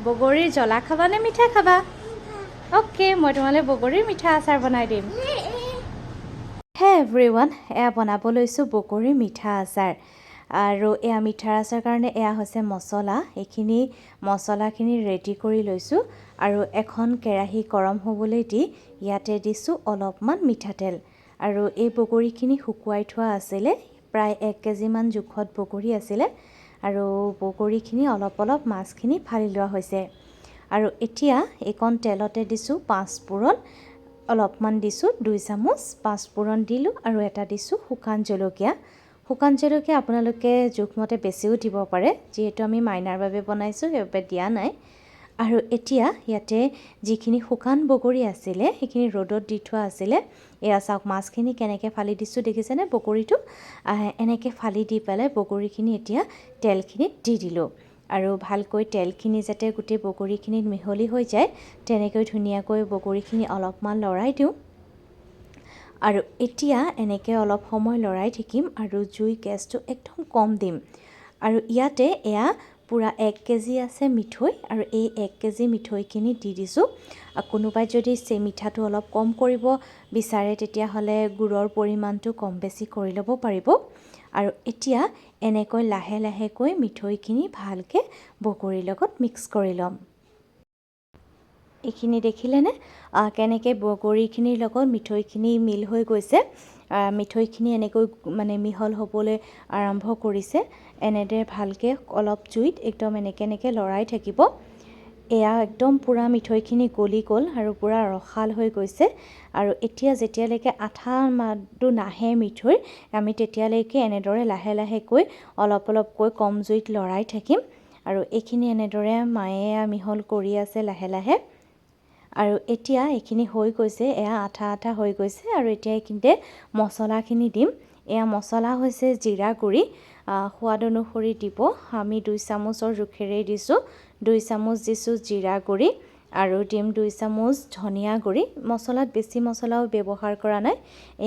বগৰীৰ জ্বলা খাবা নে মিঠা খাবা ওকে মই তোমালৈ বগৰীৰ মিঠা আচাৰ বনাই দিম হে এভৰিৱান এয়া বনাব লৈছোঁ বগৰীৰ মিঠা আচাৰ আৰু এয়া মিঠাৰ আচাৰ কাৰণে এয়া হৈছে মছলা এইখিনি মছলাখিনি ৰেডি কৰি লৈছোঁ আৰু এখন কেৰাহী গৰম হ'বলৈ দি ইয়াতে দিছোঁ অলপমান মিঠাতেল আৰু এই বগৰীখিনি শুকুৱাই থোৱা আছিলে প্ৰায় 1 কেজিমান জোখত বগৰী আছিলে আৰু বগৰীখিনি অলপ অলপ মাছখিনি ফালি লোৱা হৈছে আৰু এতিয়া এইকণ তেলতে দিছোঁ 5 ফুৰণ অলপমান দিছোঁ 2 চামুচ 5 ফুৰণ দিলোঁ আৰু এটা দিছোঁ শুকান জলকীয়া আপোনালোকে জোখমতে বেছিও দিব পাৰে যিহেতু আমি মাইনাৰ বাবে বনাইছোঁ সেইবাবে দিয়া নাই আৰু এতিয়া ইয়াতে যিখিনি শুকান বগৰী আছিলে সেইখিনি ৰ'দত দি থোৱা আছিলে এয়া চাওক মাছখিনি কেনেকৈ ফালি দিছোঁ দেখিছেনে বগৰীটো এনেকৈ ফালি দি পেলাই বগৰীখিনি এতিয়া তেলখিনিত দি দিলোঁ আৰু ভালকৈ তেলখিনি যাতে গোটেই বগৰীখিনিত মিহলি হৈ যায় তেনেকৈ ধুনীয়াকৈ বগৰীখিনি অলপমান লৰাই দিওঁ আৰু এতিয়া এনেকৈ অলপ সময় লৰাই থাকিম আৰু জুই গেছটো একদম কম দিম আৰু ইয়াতে এয়া পুৰা 1 কেজি আছে মিঠৈ আৰু এই 1 কেজি মিঠৈখিনি দি দিছোঁ কোনোবাই যদি মিঠাটো অলপ কম কৰিব বিচাৰে তেতিয়াহ'লে গুড়ৰ পৰিমাণটো কম বেছি কৰি ল'ব পাৰিব আৰু এতিয়া এনেকৈ লাহে লাহেকৈ মিঠৈখিনি ভালকৈ বগৰীৰ লগত মিক্স কৰি ল'ম এইখিনি দেখিলেনে কেনেকৈ বগৰীখিনিৰ লগত মিঠৈখিনি মিল হৈ গৈছে মিঠৈখিনি এনেকৈ মানে মিহল হ'বলৈ আৰম্ভ কৰিছে এনেদৰে ভালকৈ অলপ জুইত একদম এনেকৈ লৰাই থাকিব এয়া একদম পুৰা মিঠৈখিনি গলি গ'ল আৰু পুৰা ৰসাল হৈ গৈছে আৰু এতিয়া যেতিয়ালৈকে আঠা মাৰটো নাহে মিঠৈৰ আমি তেতিয়ালৈকে এনেদৰে লাহে লাহেকৈ অলপ অলপকৈ কম জুইত লৰাই থাকিম আৰু এইখিনি এনেদৰে মায়ে মিহল কৰি আছে লাহে লাহে আৰু এতিয়া এইখিনি হৈ গৈছে এয়া আঠা আঠা হৈ গৈছে আৰু এতিয়া এইখিনিতে মছলাখিনি দিম এয়া মছলা হৈছে জিৰা গুড়ি সোৱাদ অনুসৰি দিব আমি 2 চামুচৰ জোখেৰে দিছোঁ 2 চামুচ দিছোঁ জিৰা গুড়ি আৰু দিম 2 চামুচ ধনিয়া গুড়ি মছলাত বেছি মছলাও ব্যৱহাৰ কৰা নাই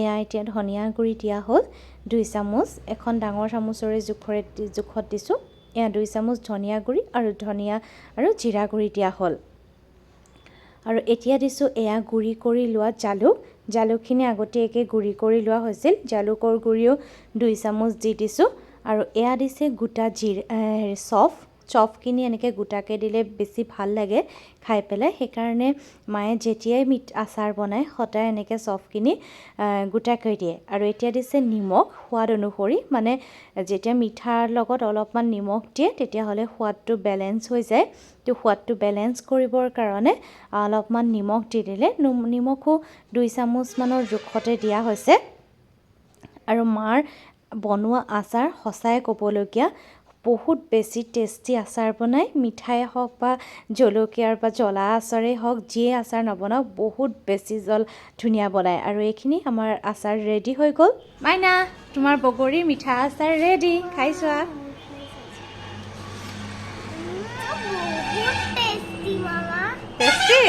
এয়া এতিয়া ধনিয়া গুড়ি দিয়া হ'ল 2 চামুচ এখন ডাঙৰ চামুচৰে জোখত দিছোঁ এয়া 2 চামুচ ধনিয়া গুড়ি আৰু ধনিয়া আৰু জিৰা গুড়ি দিয়া হ'ল আৰু এতিয়া দিছোঁ এয়া গুড়ি কৰি লোৱা জালুকখিনি আগতীয়াকৈ গুড়ি কৰি লোৱা হৈছিল জালুকৰ গুড়িও 2 চামুচ দি দিছোঁ আৰু এয়া দিছে গোটা চফখিনি এনেকৈ গোটাকৈ দিলে বেছি ভাল লাগে খাই পেলাই সেইকাৰণে মায়ে যেতিয়াই আচাৰ বনায় সদায় এনেকৈ চফখিনি গোটাকৈ দিয়ে আৰু এতিয়া দিছে নিমখ সোৱাদ অনুসৰি মানে যেতিয়া মিঠাৰ লগত অলপমান নিমখ দিয়ে তেতিয়াহ'লে সোৱাদটো বেলেঞ্চ হৈ যায় তো সোৱাদটো বেলেঞ্চ কৰিবৰ কাৰণে অলপমান নিমখ দি দিলে নিমখো 2 চামুচমানৰ জোখতে দিয়া হৈছে আৰু মাৰ বনোৱা আচাৰ সঁচাই ক'বলগীয়া বহুত বেছি টেষ্টি আচাৰ বনায় মিঠাই হওক বা জলকীয়াৰ বা জ্বলা আচাৰেই হওক যিয়ে আচাৰ নবনাওক বহুত বেছি ধুনীয়া বনায় আৰু এইখিনি আমাৰ আচাৰ ৰেডি হৈ গ'ল মাইনা তোমাৰ বগৰীৰ মিঠা আচাৰ ৰেডি খাই চোৱা টেষ্টি